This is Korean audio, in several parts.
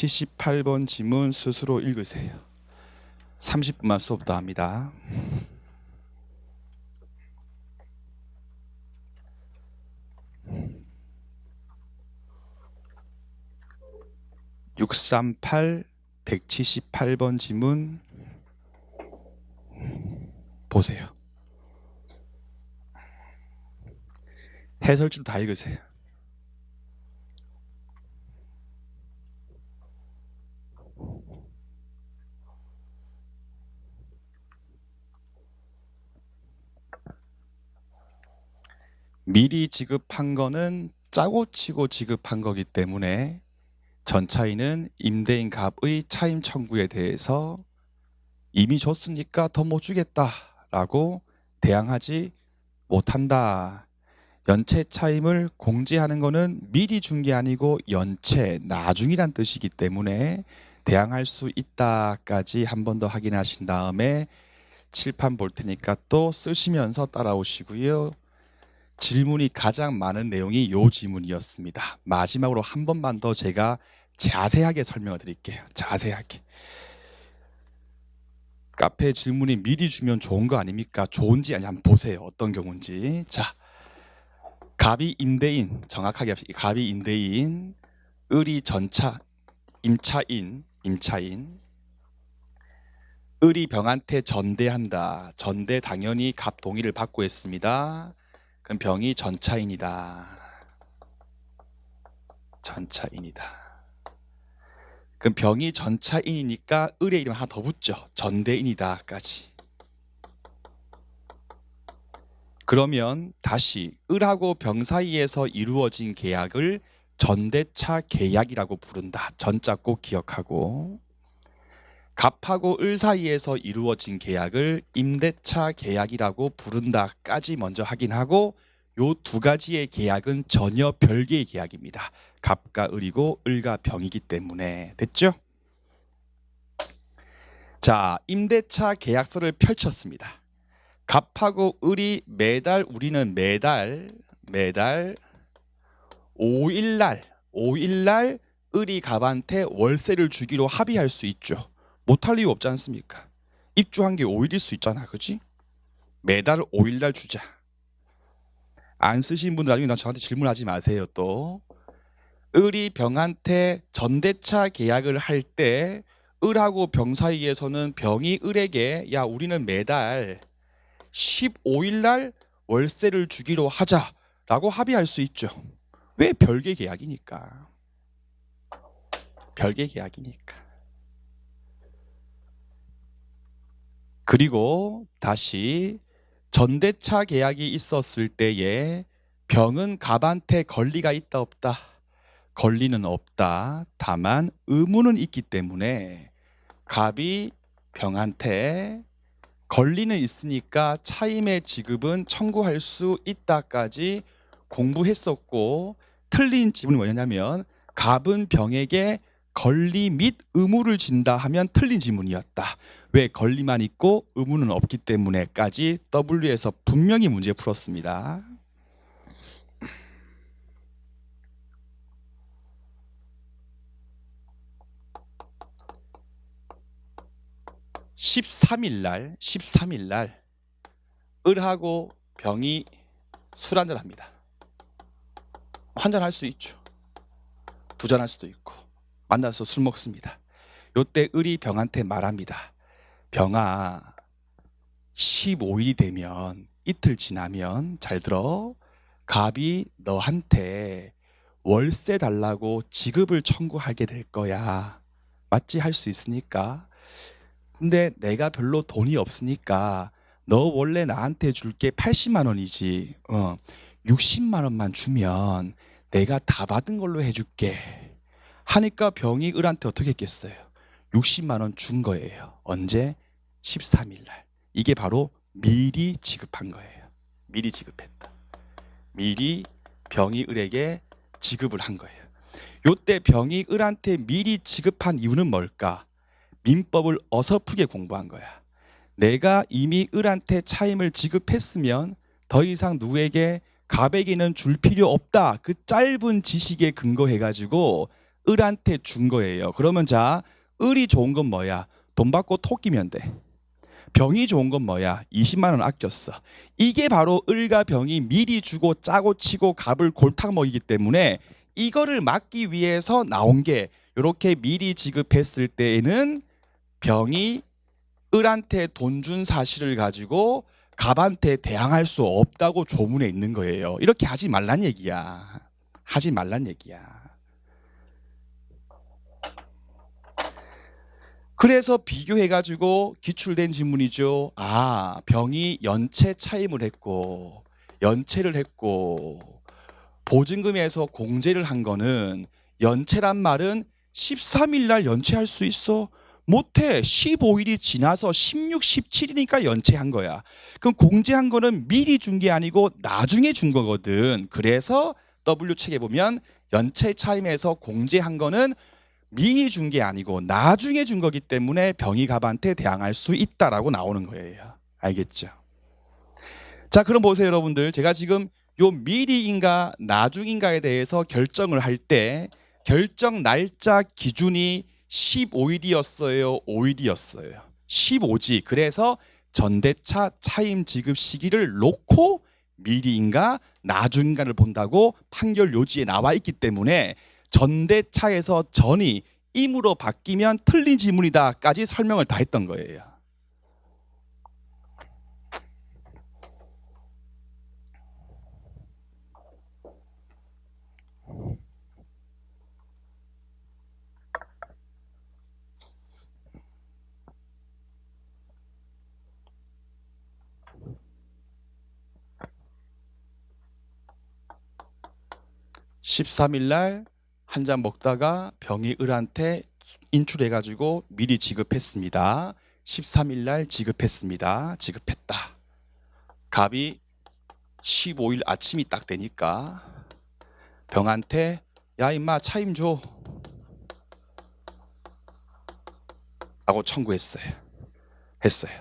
178번 지문 스스로 읽으세요. 30분만 수업 더 합니다. (638) 178번 지문 보세요. 해설줄 다 읽으세요. 미리 지급한 거는 짜고 치고 지급한 거기 때문에 전차인은 임대인 갑의 차임 청구에 대해서 이미 줬으니까 더 못 주겠다라고 대항하지 못한다. 연체 차임을 공제하는 거는 미리 준 게 아니고 연체, 나중이란 뜻이기 때문에 대항할 수 있다까지 한 번 더 확인하신 다음에 칠판 볼 테니까 또 쓰시면서 따라오시고요. 질문이 가장 많은 내용이 이 지문이었습니다. 마지막으로 한 번만 더 제가 자세하게 설명을 드릴게요. 자세하게. 카페 질문이 미리 주면 좋은 거 아닙니까? 좋은지 아니 한번 보세요. 어떤 경우인지. 자, 갑이 임대인, 정확하게 합시다. 갑이 임대인, 을이 전차, 임차인, 을이 병한테 전대한다. 전대 당연히 갑 동의를 받고 했습니다. 그럼 병이 전차인이다. 그럼 병이 전차인이니까 을의 이름 하나 더 붙죠. 전대인이다까지. 그러면 다시 을하고 병 사이에서 이루어진 계약을 전대차 계약이라고 부른다. 전자 꼭 기억하고. 갑하고 을 사이에서 이루어진 계약을 임대차 계약이라고 부른다까지 먼저 확인하고 요 두 가지의 계약은 전혀 별개의 계약입니다. 갑과 을이고 을과 병이기 때문에. 됐죠? 자, 임대차 계약서를 펼쳤습니다. 갑하고 을이 우리는 매달 5일날 을이 갑한테 월세를 주기로 합의할 수 있죠. 못할 이유 없지 않습니까? 입주한 게 5일일 수 있잖아. 그렇지? 매달 5일날 주자. 안 쓰신 분들 나중에 저한테 질문하지 마세요. 또 을이 병한테 전대차 계약을 할 때 을하고 병 사이에서는 병이 을에게 야 우리는 매달 15일날 월세를 주기로 하자라고 합의할 수 있죠. 왜? 별개 계약이니까. 그리고 다시 전대차 계약이 있었을 때에 병은 갑한테 권리가 있다 없다? 권리는 없다. 다만 의무는 있기 때문에 갑이 병한테 권리는 있으니까 차임의 지급은 청구할 수 있다까지 공부했었고, 틀린 지문이 뭐냐면 갑은 병에게 권리 및 의무를 진다 하면 틀린 지문이었다. 왜? 권리만 있고 의무는 없기 때문에까지 W에서 분명히 문제 풀었습니다. (13일) 날 을하고 병이 술 한잔 합니다. 한잔 할 수 있죠. 두 잔 할 수도 있고 만나서 술 먹습니다. 요때 을이 병한테 말합니다. 병아, 15일이 되면 이틀 지나면 잘 들어. 갑이 너한테 월세 달라고 지급을 청구하게 될 거야. 맞지? 할 수 있으니까. 근데 내가 별로 돈이 없으니까 너 원래 나한테 줄 게 80만 원이지. 60만 원만 주면 내가 다 받은 걸로 해줄게. 하니까 병이 을한테 어떻게 했겠어요? 60만 원 준 거예요. 언제? 13일 날. 이게 바로 미리 지급한 거예요. 미리 지급했다. 미리 병이 을에게 지급을 한 거예요. 요때 병이 을한테 미리 지급한 이유는 뭘까? 민법을 어설프게 공부한 거야. 내가 이미 을한테 차임을 지급했으면 더 이상 누구에게 갑에게는 줄 필요 없다. 그 짧은 지식에 근거해가지고 을한테 준 거예요. 그러면 자, 을이 좋은 건 뭐야? 돈 받고 토끼면 돼. 병이 좋은 건 뭐야? 20만 원 아꼈어. 이게 바로 을과 병이 미리 주고 짜고 치고 갑을 골탕 먹이기 때문에 이거를 막기 위해서 나온 게 이렇게 미리 지급했을 때에는 병이 을한테 돈 준 사실을 가지고 갑한테 대항할 수 없다고 조문에 있는 거예요. 이렇게 하지 말란 얘기야. 하지 말란 얘기야. 그래서 비교해가지고 기출된 지문이죠. 아, 병이 연체 차임을 했고 연체를 했고 보증금에서 공제를 한 거는 연체란 말은 13일 날 연체할 수 있어? 못해. 15일이 지나서 16, 17이니까 연체한 거야. 그럼 공제한 거는 미리 준 게 아니고 나중에 준 거거든. 그래서 W책에 보면 연체 차임에서 공제한 거는 미리 준 게 아니고 나중에 준 거기 때문에 병이 갑한테 대항할 수 있다라고 나오는 거예요. 알겠죠? 자, 그럼 보세요, 여러분들. 제가 지금 요 미리인가 나중인가에 대해서 결정을 할 때 결정 날짜 기준이 15일이었어요, 5일이었어요? 15지. 그래서 전대차 차임 지급 시기를 놓고 미리인가 나중인가를 본다고 판결 요지에 나와 있기 때문에 전대차에서 전이 임으로 바뀌면 틀린 지문이다까지 설명을 다 했던 거예요. (13일) 날 한 잔 먹다가 병이 을한테 인출해가지고 미리 지급했습니다. 13일 날 지급했습니다. 지급했다. 갑이 15일 아침이 딱 되니까 병한테 야 임마 차임 줘 라고 청구했어요. 했어요.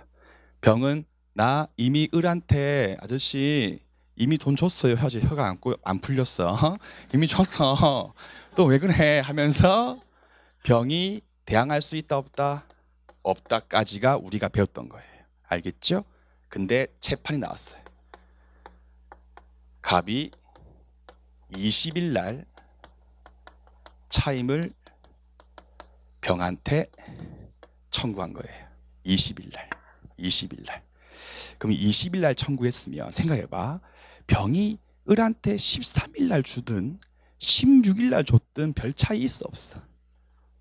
병은 나 이미 을한테 아저씨 이미 돈 줬어요. 혀가 안 풀렸어. 이미 줬어. 또 왜 그래 하면서 병이 대항할 수 있다 없다? 없다까지가 우리가 배웠던 거예요. 알겠죠? 근데 재판이 나왔어요. 갑이 20일 날 차임을 병한테 청구한 거예요. 20일 날. 20일 날. 그럼 20일 날 청구했으면 생각해봐. 병이 을한테 13일 날 주든 16일 날 줬든 별 차이 있어 없어?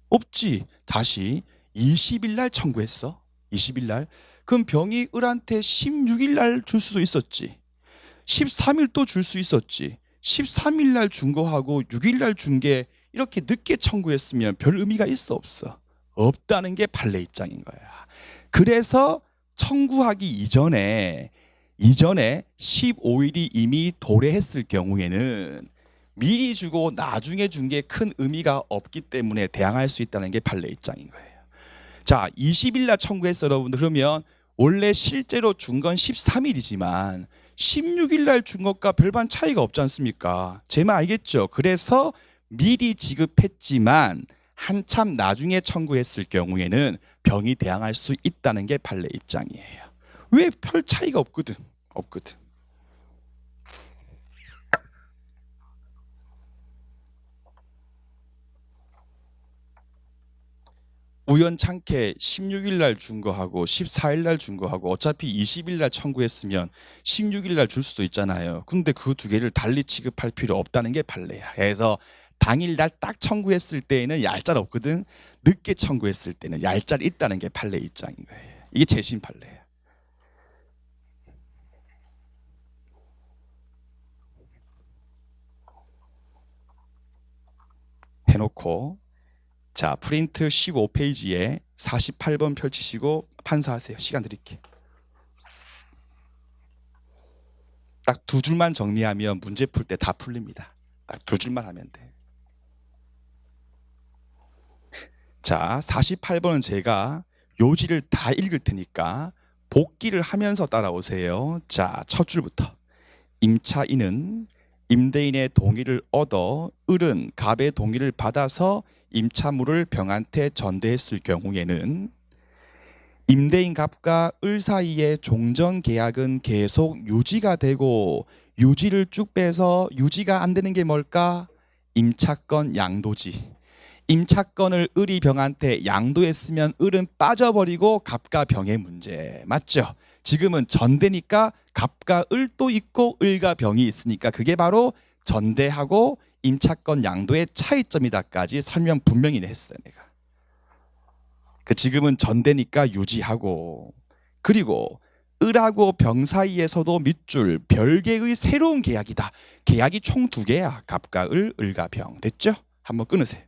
없지. 다시 20일 날 청구했어. 20일 날. 그럼 병이 을한테 16일 날 줄 수도 있었지. 13일 또 줄 수 있었지. 13일 날 준 거하고 6일 날 준 게 이렇게 늦게 청구했으면 별 의미가 있어 없어? 없다는 게 판례 입장인 거야. 그래서 청구하기 이전에 15일이 이미 도래했을 경우에는 미리 주고 나중에 준 게 큰 의미가 없기 때문에 대항할 수 있다는 게 판례 입장인 거예요. 자, 20일 날 청구했어 여러분들. 그러면 원래 실제로 준 건 13일이지만 16일 날 준 것과 별반 차이가 없지 않습니까? 제 말 알겠죠? 그래서 미리 지급했지만 한참 나중에 청구했을 경우에는 병이 대항할 수 있다는 게 판례 입장이에요. 왜 별 차이가 없거든. 우연찮게 16일 날 준 거하고 14일 날 준 거하고 어차피 20일 날 청구했으면 16일 날 줄 수도 있잖아요. 근데 그 두 개를 달리 취급할 필요 없다는 게 판례야. 그래서 당일 날 딱 청구했을 때에는 얄짤 없거든. 늦게 청구했을 때는 얄짤 있다는 게 판례 입장인 거예요. 이게 재심 판례야. 해놓고 자, 프린트 15페이지에 48번 펼치시고 판사하세요. 시간 드릴게. 딱 두 줄만 정리하면 문제 풀 때 다 풀립니다. 딱 두 줄만 하면 돼. 자, 48번은 제가 요지를 다 읽을 테니까 복기를 하면서 따라오세요. 자, 첫 줄부터. 임차인은 임대인의 동의를 얻어 을은 갑의 동의를 받아서 임차물을 병한테 전대했을 경우에는 임대인 갑과 을 사이의 종전 계약은 계속 유지가 되고, 유지를 쭉 빼서 유지가 안 되는 게 뭘까? 임차권 양도지. 임차권을 을이 병한테 양도했으면 을은 빠져버리고 갑과 병의 문제. 맞죠? 지금은 전대니까 갑과 을도 있고 을과 병이 있으니까 그게 바로 전대하고 임차권 양도의 차이점이다까지 설명 분명히 했어요. 내가. 지금은 전대니까 유지하고, 그리고 을하고 병 사이에서도 밑줄 별개의 새로운 계약이다. 계약이 총 2개야. 갑과 을, 을과 병. 됐죠? 한번 끊으세요.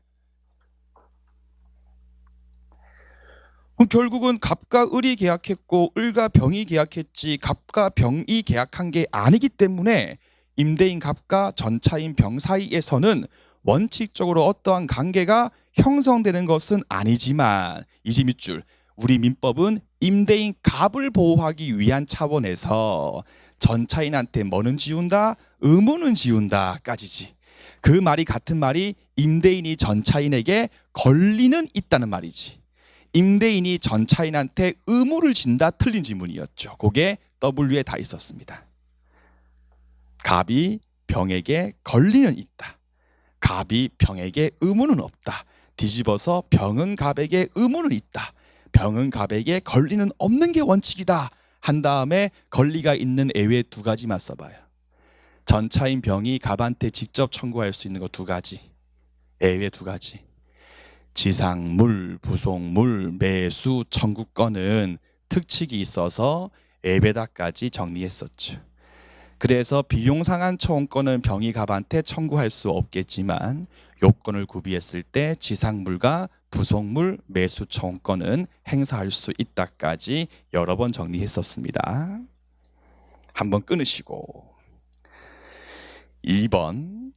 그럼 결국은 갑과 을이 계약했고 을과 병이 계약했지 갑과 병이 계약한 게 아니기 때문에 임대인 갑과 전차인 병 사이에서는 원칙적으로 어떠한 관계가 형성되는 것은 아니지만, 이제 밑줄, 우리 민법은 임대인 갑을 보호하기 위한 차원에서 전차인한테 뭐는 지운다? 의무는 지운다까지지. 그 말이 같은 말이 임대인이 전차인에게 권리는 있다는 말이지. 임대인이 전차인한테 의무를 진다, 틀린 지문이었죠. 그게 W에 다 있었습니다. 갑이 병에게 권리는 있다. 갑이 병에게 의무는 없다. 뒤집어서 병은 갑에게 의무는 있다. 병은 갑에게 권리는 없는 게 원칙이다. 한 다음에 권리가 있는 예외 2가지만 써봐요. 전차인 병이 갑한테 직접 청구할 수 있는 거 2가지. 예외 2가지. 지상물, 부속물, 매수 청구권은 특칙이 있어서 예배다까지 정리했었죠. 그래서 비용상한 초원권은 병이 갑한테 청구할 수 없겠지만 요건을 구비했을 때 지상물과 부속물, 매수 초원권은 행사할 수 있다까지 여러 번 정리했었습니다. 한번 끊으시고, 2번,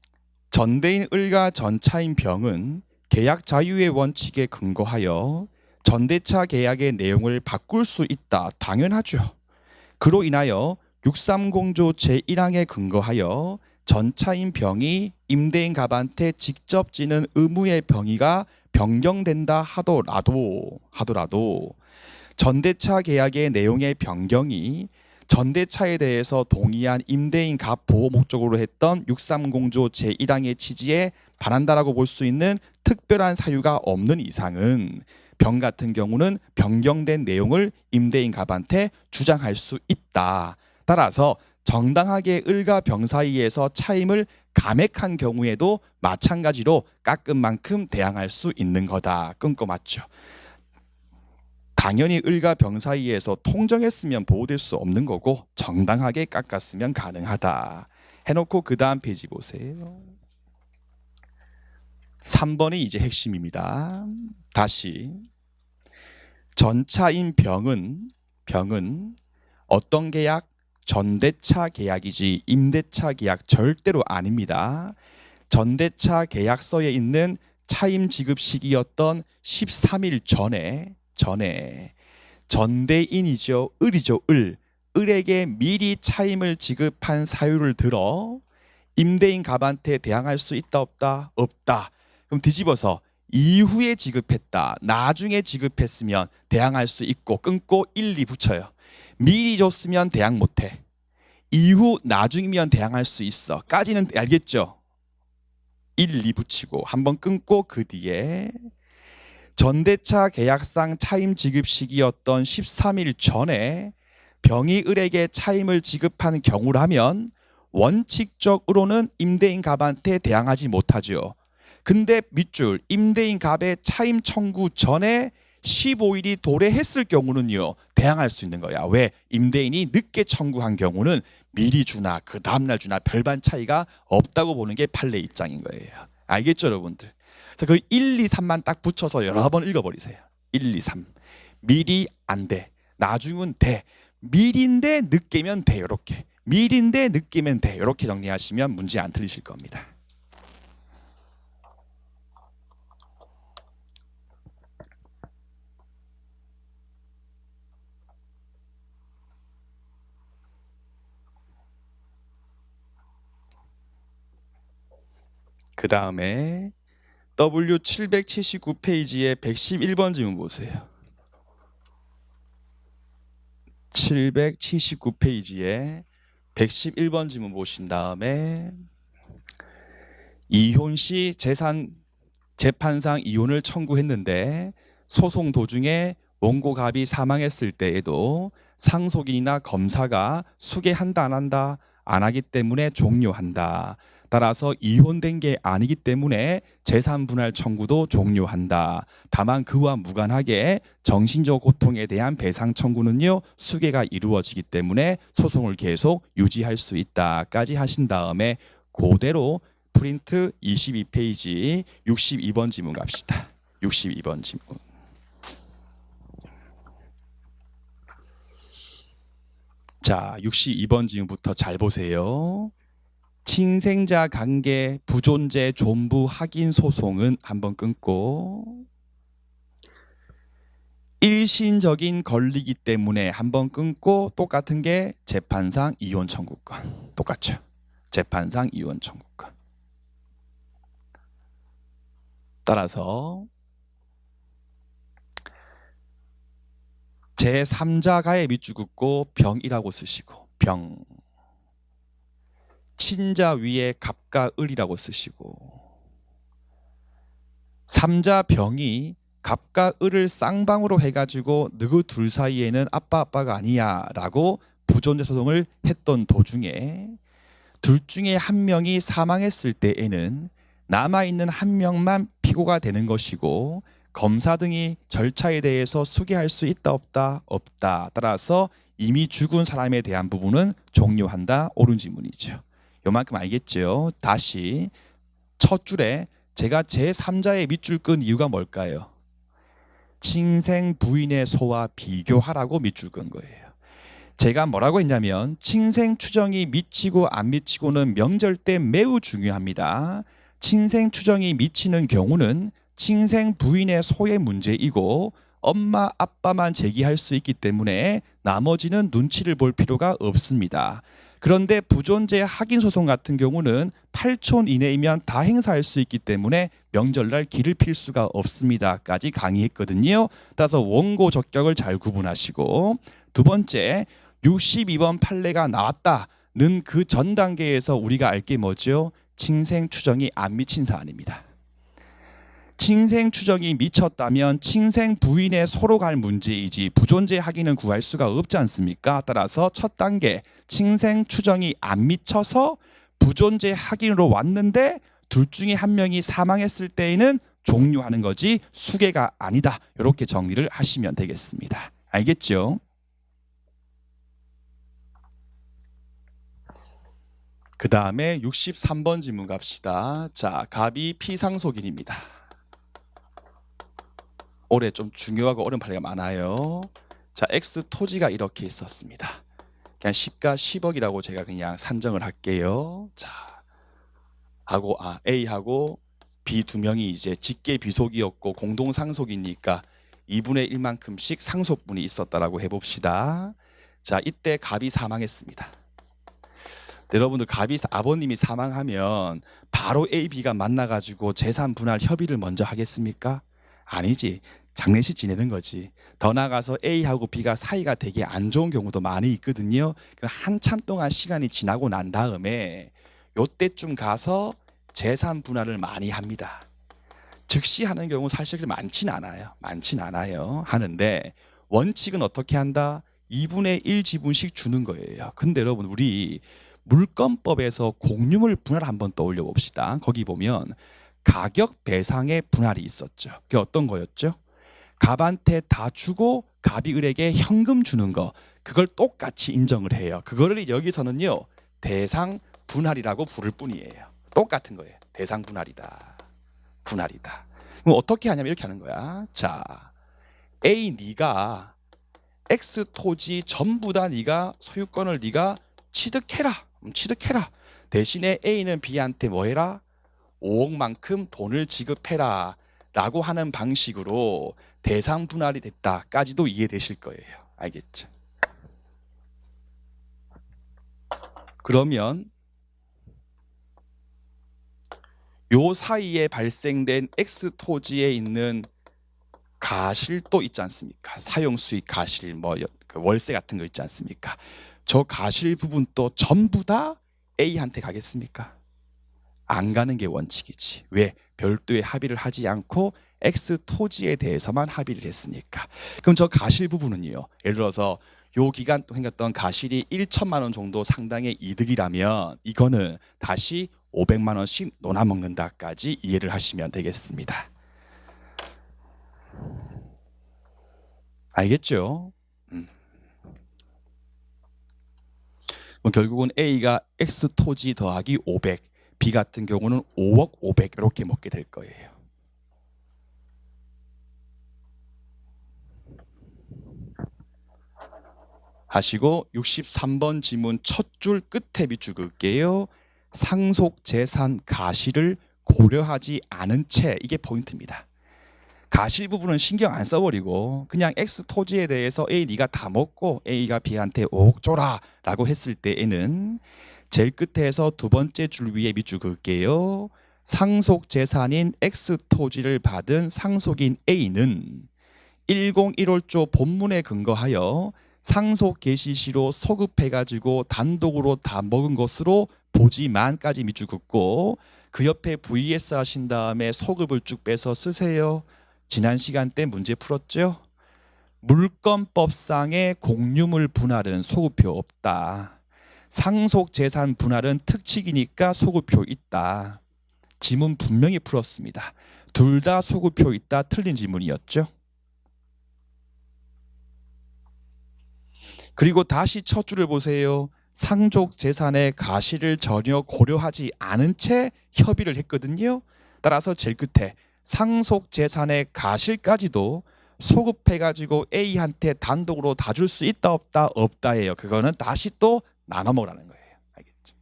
전대인 을과 전차인 병은 계약 자유의 원칙에 근거하여 전대차 계약의 내용을 바꿀 수 있다. 당연하죠. 그로 인하여 630조 제1항에 근거하여 전차인 병이 임대인 갑한테 직접 지는 의무의 병의가 변경된다 하더라도 전대차 계약의 내용의 변경이 전대차에 대해서 동의한 임대인 갑 보호 목적으로 했던 630조 제1항의 취지에 반한다라고 볼 수 있는 특별한 사유가 없는 이상은 병 같은 경우는 변경된 내용을 임대인 갑한테 주장할 수 있다. 따라서 정당하게 을과 병 사이에서 차임을 감액한 경우에도 마찬가지로 깎은 만큼 대항할 수 있는 거다. 끊고 맞죠. 당연히 을과 병 사이에서 통정했으면 보호될 수 없는 거고 정당하게 깎았으면 가능하다. 해놓고 그 다음 페이지 보세요. 3번이 이제 핵심입니다. 다시, 전차인 병은 어떤 계약? 전대차 계약이지 임대차 계약 절대로 아닙니다. 전대차 계약서에 있는 차임 지급 시기였던 13일 전에 전대인이죠. 을이죠. 을에게 미리 차임을 지급한 사유를 들어 임대인 갑한테 대항할 수 있다 없다? 없다. 그럼 뒤집어서 이후에 지급했다. 나중에 지급했으면 대항할 수 있고 끊고 1, 2 붙여요. 미리 줬으면 대항 못해. 이후 나중이면 대항할 수 있어. 까지는 알겠죠? 1, 2 붙이고 한번 끊고 그 뒤에 전대차 계약상 차임 지급 시기였던 13일 전에 병이 을에게 차임을 지급한 경우라면 원칙적으로는 임대인 갑한테 대항하지 못하죠. 근데 밑줄, 임대인 갑의 차임 청구 전에 15일이 도래했을 경우는요, 대항할 수 있는 거야. 왜? 임대인이 늦게 청구한 경우는 미리 주나 그 다음날 주나 별반 차이가 없다고 보는 게 판례 입장인 거예요. 알겠죠, 여러분들? 그래서 그 1, 2, 3만 딱 붙여서 여러 번 읽어버리세요. 1, 2, 3. 미리 안 돼. 나중은 돼. 미리인데 늦게면 돼. 이렇게. 미리인데 늦게면 돼. 이렇게 정리하시면 문제 안 틀리실 겁니다. 그 다음에 W779페이지에 111번 질문 보세요. 779페이지에 111번 질문 보신 다음에 이혼 시 재판상 이혼을 청구했는데 소송 도중에 원고 갑이 사망했을 때에도 상속인이나 검사가 수개한다 안 한다? 안 하기 때문에 종료한다. 따라서 이혼된 게 아니기 때문에 재산분할 청구도 종료한다. 다만 그와 무관하게 정신적 고통에 대한 배상 청구는요 수개가 이루어지기 때문에 소송을 계속 유지할 수 있다까지 하신 다음에 그대로 프린트 22페이지 62번 지문 갑시다. 62번 지문. 자, 62번 지문부터 잘 보세요. 친생자 관계 부존재 존부 확인 소송은 한번 끊고 일신적인 권리이기 때문에 한번 끊고 똑같은 게 재판상 이혼 청구권. 똑같죠. 재판상 이혼 청구권. 따라서 제3자가의 밑줄 긋고 병이라고 쓰시고 병. 친자 위에 갑과 을이라고 쓰시고 3자 병이 갑과 을을 쌍방으로 해가지고 너희 둘 사이에는 아빠가 아니야 라고 부존재 소송을 했던 도중에 둘 중에 한 명이 사망했을 때에는 남아있는 한 명만 피고가 되는 것이고 검사 등이 절차에 대해서 수기할 수 있다 없다? 없다. 따라서 이미 죽은 사람에 대한 부분은 종료한다. 옳은 지문이죠. 요만큼 알겠죠? 다시 첫 줄에 제가 제3자의 밑줄 끈 이유가 뭘까요? 친생 부인의 소와 비교하라고 밑줄 끈 거예요. 제가 뭐라고 했냐면 친생 추정이 미치고 안 미치고는 명절 때 매우 중요합니다. 친생 추정이 미치는 경우는 친생 부인의 소의 문제이고 엄마 아빠만 제기할 수 있기 때문에 나머지는 눈치를 볼 필요가 없습니다. 그런데 부존재 확인 소송 같은 경우는 8촌 이내이면 다 행사할 수 있기 때문에 명절날 길을 필 수가 없습니다까지 강의했거든요. 따라서 원고 적격을 잘 구분하시고 두 번째 62번 판례가 나왔다는 그 전 단계에서 우리가 알 게 뭐죠? 친생 추정이 안 미친 사안입니다. 친생 추정이 미쳤다면 친생 부인의 소로 갈 문제이지 부존재 확인은 구할 수가 없지 않습니까? 따라서 첫 단계 친생 추정이 안 미쳐서 부존재 확인으로 왔는데 둘 중에 한 명이 사망했을 때에는 종료하는 거지 수개가 아니다. 이렇게 정리를 하시면 되겠습니다. 알겠죠? 그 다음에 63번 질문 갑시다. 자, 갑이 피상속인입니다. 올해 좀 중요하고 어려운 판례가 많아요. 자, X 토지가 이렇게 있었습니다. 그냥 시가 10억이라고 제가 그냥 산정을 할게요. 자, A하고 B 두 명이 이제 직계 비속이었고 공동 상속이니까 2분의 1만큼씩 상속분이 있었다라고 해봅시다. 자, 이때 갑이 사망했습니다. 여러분들 아버님이 사망하면 바로 A, B가 만나가지고 재산 분할 협의를 먼저 하겠습니까? 아니지. 장례식 지내는 거지. 더 나아가서 A하고 B가 사이가 되게 안 좋은 경우도 많이 있거든요. 한참 동안 시간이 지나고 난 다음에 요때쯤 가서 재산 분할을 많이 합니다. 즉시 하는 경우 사실 많진 않아요. 하는데 원칙은 어떻게 한다? 2분의 1 지분씩 주는 거예요. 근데 여러분 우리 물권법에서 공유물 분할 한번 떠올려 봅시다. 거기 보면 가격 배상의 분할이 있었죠. 그게 어떤 거였죠? 갑한테 다 주고 갑이 을에게 현금 주는 거, 그걸 똑같이 인정을 해요. 그거를 여기서는요 대상 분할이라고 부를 뿐이에요. 똑같은 거예요. 대상 분할이다. 그럼 어떻게 하냐면 이렇게 하는 거야. 자, A 네가 X 토지 전부 다 네가 소유권을 네가 취득해라. 대신에 A는 B한테 뭐 해라? 5억만큼 돈을 지급해라 라고 하는 방식으로 대상 분할이 됐다까지도 이해되실 거예요. 알겠죠? 그러면 요 사이에 발생된 X 토지에 있는 가실도 있지 않습니까? 사용수익 가실, 월세 같은 거 있지 않습니까? 저 가실 부분도 전부 다 A한테 가겠습니까? 안 가는 게 원칙이지. 왜? 별도의 합의를 하지 않고 X 토지에 대해서만 합의를 했으니까. 그럼 저 가실 부분은요, 예를 들어서 요 기간 동안 생겼던 가실이 1천만 원 정도 상당의 이득이라면 이거는 다시 500만 원씩 논아먹는다까지 이해를 하시면 되겠습니다. 알겠죠? 그럼 결국은 A가 X 토지 더하기 500, B 같은 경우는 5억 500 이렇게 먹게 될 거예요. 하시고 63번 지문 첫 줄 끝에 밑줄 그을게요. 상속 재산 가실을 고려하지 않은 채, 이게 포인트입니다. 가실 부분은 신경 안 써버리고 그냥 X 토지에 대해서 A 네가 다 먹고 A가 B한테 5억 줘라 라고 했을 때에는 제일 끝에서 두 번째 줄 위에 밑줄 그을게요. 상속 재산인 X 토지를 받은 상속인 A는 1015조 본문에 근거하여 상속 개시 시로 소급해가지고 단독으로 다 먹은 것으로 보지만까지 밑줄 긋고 그 옆에 VS 하신 다음에 소급을 쭉 빼서 쓰세요. 지난 시간 때 문제 풀었죠? 물권법상의 공유물 분할은 소급표 없다. 상속재산 분할은 특칙이니까 소급표 있다. 지문 분명히 풀었습니다. 둘 다 소급표 있다. 틀린 지문이었죠? 그리고 다시 첫 줄을 보세요. 상속재산의 가실을 전혀 고려하지 않은 채 협의를 했거든요. 따라서 제일 끝에 상속재산의 가실까지도 소급해가지고 A한테 단독으로 다 줄 수 있다 없다? 없다예요. 그거는 다시 또 나눠 먹으라는 거예요. 알겠죠?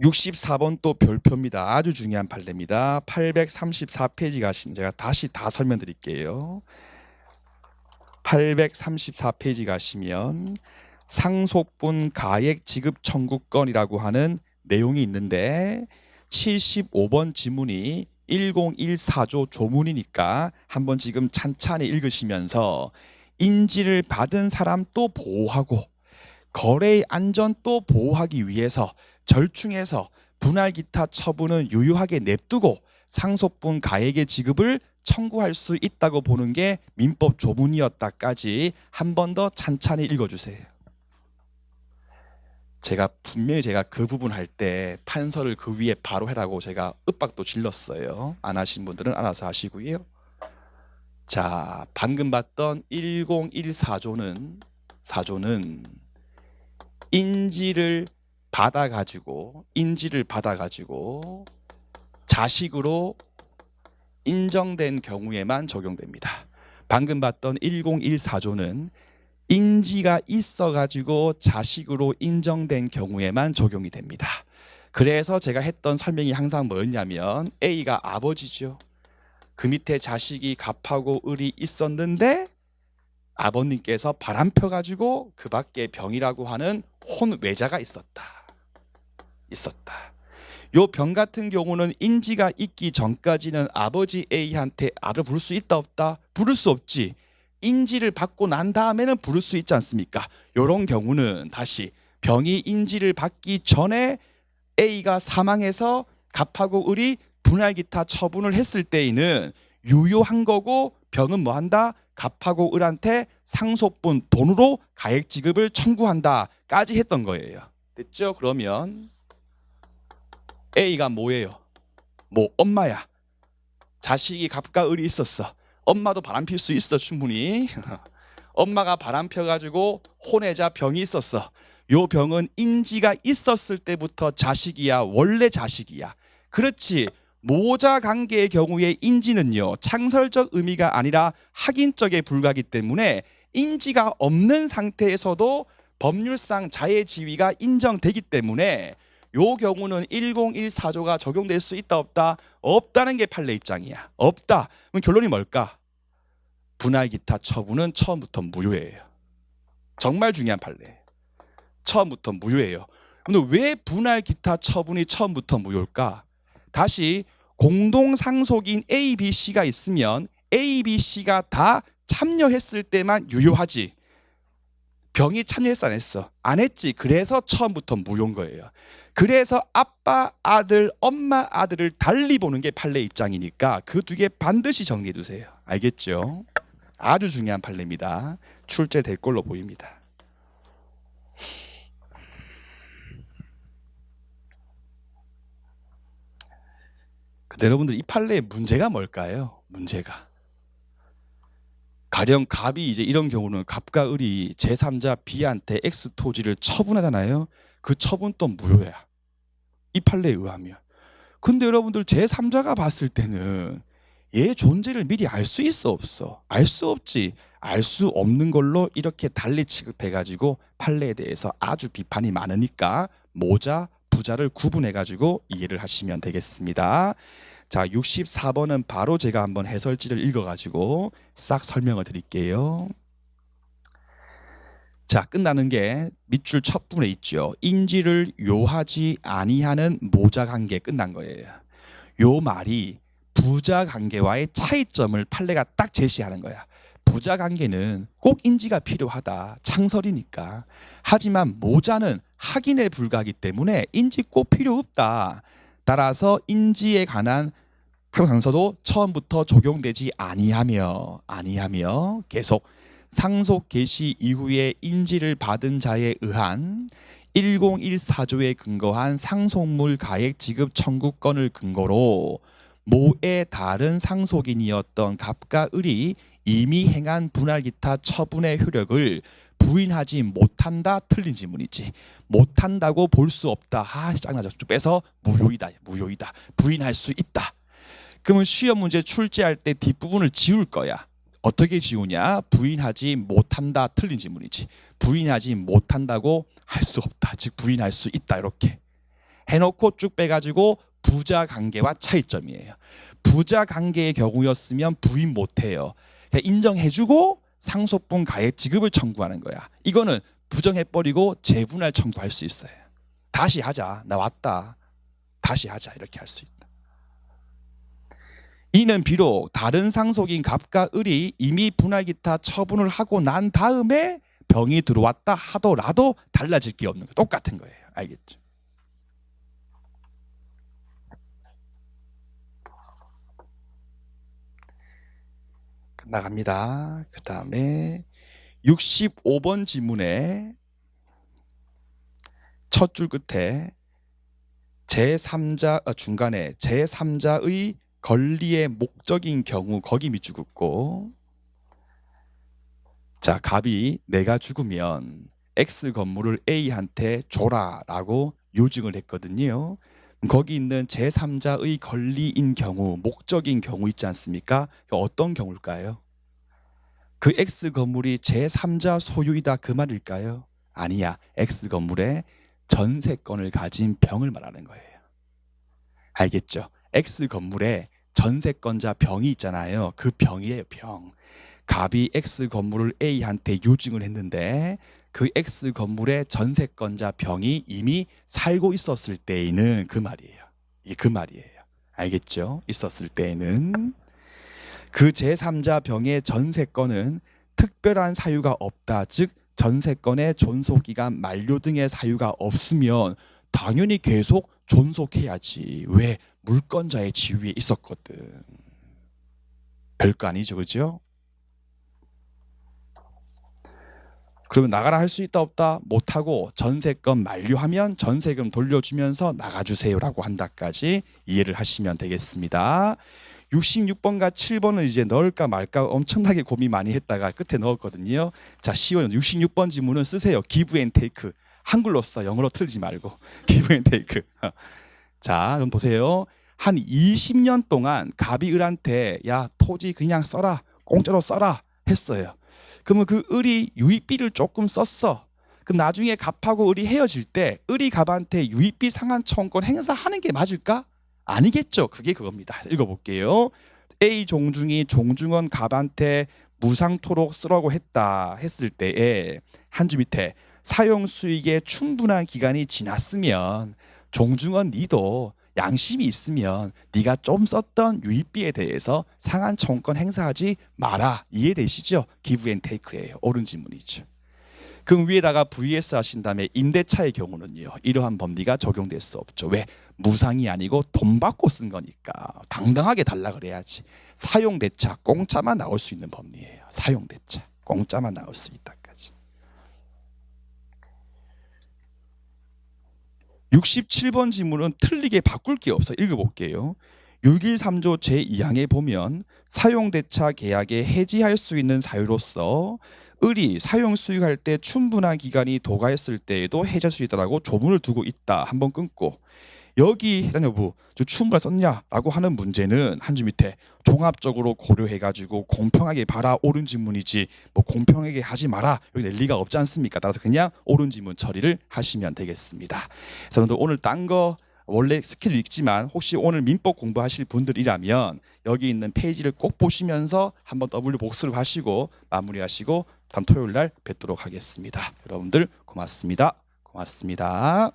64번 또 별표입니다. 아주 중요한 판례입니다. 834페이지 가신 제가 다시 다 설명드릴게요. 834페이지 가시면 상속분 가액 지급 청구권이라고 하는 내용이 있는데 75번 지문이 1014조 조문이니까 한번 지금 찬찬히 읽으시면서 인지를 받은 사람 또 보호하고 거래의 안전 또 보호하기 위해서 절충해서 분할 기타 처분은 유효하게 냅두고 상속분 가액의 지급을 청구할 수 있다고 보는 게 민법 조문이었다까지 한 번 더 찬찬히 읽어주세요. 제가 분명히 그 부분 할 때 판서를 그 위에 바로 해라고 제가 윽박도 질렀어요. 안 하신 분들은 알아서 하시고요. 자, 방금 봤던 1014조는 인지를 받아가지고 자식으로 인정된 경우에만 적용됩니다. 방금 봤던 1014조는 인지가 있어가지고 자식으로 인정된 경우에만 적용이 됩니다. 그래서 제가 했던 설명이 항상 뭐였냐면 A가 아버지죠. 그 밑에 자식이 갑하고 을이 있었는데 아버님께서 바람 펴가지고 그 밖에 병이라고 하는 혼외자가 있었다. 요 병 같은 경우는 인지가 있기 전까지는 아버지 A한테 아를 부를 수 있다 없다? 부를 수 없지. 인지를 받고 난 다음에는 부를 수 있지 않습니까? 요런 경우는 다시 병이 인지를 받기 전에 A가 사망해서 갑하고 을이 분할 기타 처분을 했을 때에는 유효한 거고 병은 뭐한다? 갑하고 을한테 상속분 돈으로 가액 지급을 청구한다까지 했던 거예요. 됐죠? 그러면 A가 뭐예요? 엄마야. 자식이 갑과 을이 있었어. 엄마도 바람 필 수 있어 충분히. 엄마가 바람 펴가지고 혼외자 병이 있었어. 요 병은 인지가 있었을 때부터 자식이야? 원래 자식이야? 그렇지. 모자 관계의 경우에 인지는요 창설적 의미가 아니라 확인적에 불과하기 때문에 인지가 없는 상태에서도 법률상 자의 지위가 인정되기 때문에 요 경우는 1014조가 적용될 수 있다 없다? 없다는 게 판례 입장이야. 없다. 그럼 결론이 뭘까? 분할 기타 처분은 처음부터 무효예요. 정말 중요한 판례. 처음부터 무효예요. 근데 왜 분할 기타 처분이 처음부터 무효일까? 다시 공동상속인 A, B, C가 있으면 A, B, C가 다 참여했을 때만 유효하지. 병이 참여했어 안 했어? 안 했지. 그래서 처음부터 무효인 거예요. 그래서 아빠, 아들, 엄마, 아들을 달리 보는 게 판례 입장이니까 그 두 개 반드시 정리해 두세요. 알겠죠? 아주 중요한 판례입니다. 출제될 걸로 보입니다. 근데 여러분들 이 판례의 문제가 뭘까요? 문제가 가령 갑이 이제 이런 경우는 갑과 을이 제3자 B한테 X 토지를 처분하잖아요. 그 처분 또 무효야. 이 판례에 의하면. 근데 여러분들 제3자가 봤을 때는 얘 존재를 미리 알 수 있어 없어? 알 수 없지. 알 수 없는 걸로 이렇게 달리 취급해가지고 판례에 대해서 아주 비판이 많으니까 모자, 부자를 구분해가지고 이해를 하시면 되겠습니다. 자, 64번은 바로 제가 한번 해설지를 읽어가지고 싹 설명을 드릴게요. 자, 끝나는 게 밑줄 첫 부분에 있죠. 인지를 요하지 아니하는 모자 관계 끝난 거예요. 요 말이 부자 관계와의 차이점을 판례가 딱 제시하는 거야. 부자 관계는 꼭 인지가 필요하다. 창설이니까. 하지만 모자는 확인에 불과하기 때문에 인지 꼭 필요 없다. 따라서 인지에 관한 항소도 처음부터 적용되지 아니하며 계속 상속 개시 이후에 인지를 받은 자에 의한 1014조에 근거한 상속물 가액 지급 청구권을 근거로 모의 다른 상속인이었던 갑과 을이 이미 행한 분할 기타 처분의 효력을 부인하지 못한다. 틀린 지문이지. 못한다고 볼 수 없다. 짱나죠. 좀 빼서 무효이다. 부인할 수 있다. 그러면 시험 문제 출제할 때 뒷부분을 지울 거야. 어떻게 지우냐? 부인하지 못한다. 틀린 지문이지. 부인하지 못한다고 할 수 없다. 즉 부인할 수 있다. 이렇게 해놓고 쭉 빼가지고 부자 관계와 차이점이에요. 부자 관계의 경우였으면 부인 못해요. 그냥 인정해주고 상속분 가액 지급을 청구하는 거야. 이거는 부정해버리고 재분할 청구할 수 있어요. 다시 하자. 나 왔다. 다시 하자. 이렇게 할 수 있다. 이는 비록 다른 상속인 갑과 을이 이미 분할 기타 처분을 하고 난 다음에 병이 들어왔다 하더라도 달라질 게 없는 거예요. 똑같은 거예요. 알겠죠? 나갑니다. 그 다음에 65번 지문에 첫 줄 끝에 제3자 중간에 제3자의 권리의 목적인 경우 거기 밑줄 긋고 자 갑이 내가 죽으면 X 건물을 A한테 줘라라고 요증을 했거든요. 거기 있는 제3자의 권리인 경우 목적인 경우 있지 않습니까? 어떤 경우일까요? 그 X 건물이 제3자 소유이다 그 말일까요? 아니야. X 건물에 전세권을 가진 병을 말하는 거예요. 알겠죠? X 건물에 전세권자 병이 있잖아요. 그 병이에요. 병. 갑이 X 건물을 A한테 요증을 했는데 그 X 건물의 전세권자 병이 이미 살고 있었을 때에는 그 말이에요. 이게 그 말이에요. 알겠죠? 있었을 때에는 그 제3자 병의 전세권은 특별한 사유가 없다. 즉 전세권의 존속기간 만료 등의 사유가 없으면 당연히 계속 존속해야지. 왜? 물권자의 지위에 있었거든. 별거 아니죠. 그죠? 그러면 나가라 할 수 있다 없다? 못하고 전세권 만료하면 전세금 돌려주면서 나가주세요라고 한다까지 이해를 하시면 되겠습니다. 66번과 7번은 이제 넣을까 말까 엄청나게 고민 많이 했다가 끝에 넣었거든요. 자, 쉬워요. 66번 지문은 쓰세요. give and take. 한글로 써. 영어로 틀지 말고. give and take. 자, 그럼 보세요. 한 20년 동안 갑이 을한테 야 토지 그냥 써라. 공짜로 써라 했어요. 그러면 그 을이 유익비를 조금 썼어. 그럼 나중에 갑하고 을이 헤어질 때 을이 갑한테 유익비 상환 청구권 행사하는 게 맞을까? 아니겠죠. 그게 그겁니다. 읽어볼게요. A 종중이 종중원 갑한테 무상토록 쓰라고 했다 했을 때에 한 줄 밑에 사용 수익의 충분한 기간이 지났으면 종중은 니도 양심이 있으면 네가 좀 썼던 유입비에 대해서 상한 청구권 행사하지 마라. 이해되시죠? 기브 앤 테이크예요. 옳은 질문이죠. 그럼 위에다가 vs 하신 다음에 임대차의 경우는요. 이러한 법리가 적용될 수 없죠. 왜? 무상이 아니고 돈 받고 쓴 거니까 당당하게 달라 그래야지. 사용대차 공짜만 나올 수 있는 법리예요. 사용대차 공짜만 나올 수 있다까지. 67번 질문은 틀리게 바꿀 게 없어. 읽어볼게요. 613조 제2항에 보면 사용대차 계약에 해지할 수 있는 사유로서 을이 사용 수익할 때 충분한 기간이 도가했을 때에도 해지할 수 있다라고 조문을 두고 있다. 한번 끊고 여기 해당 여부 충분히 썼냐라고 하는 문제는 한 줄 밑에 종합적으로 고려해가지고 공평하게 봐라. 옳은 질문이지 뭐 공평하게 하지 마라. 여기 낼 리가 없지 않습니까? 따라서 그냥 옳은 질문 처리를 하시면 되겠습니다. 여러분들 오늘 딴 거 원래 스킬도 있지만 혹시 오늘 민법 공부하실 분들이라면 여기 있는 페이지를 꼭 보시면서 한번 W 복습을 하시고 마무리하시고 다음 토요일 날 뵙도록 하겠습니다. 여러분들 고맙습니다. 고맙습니다.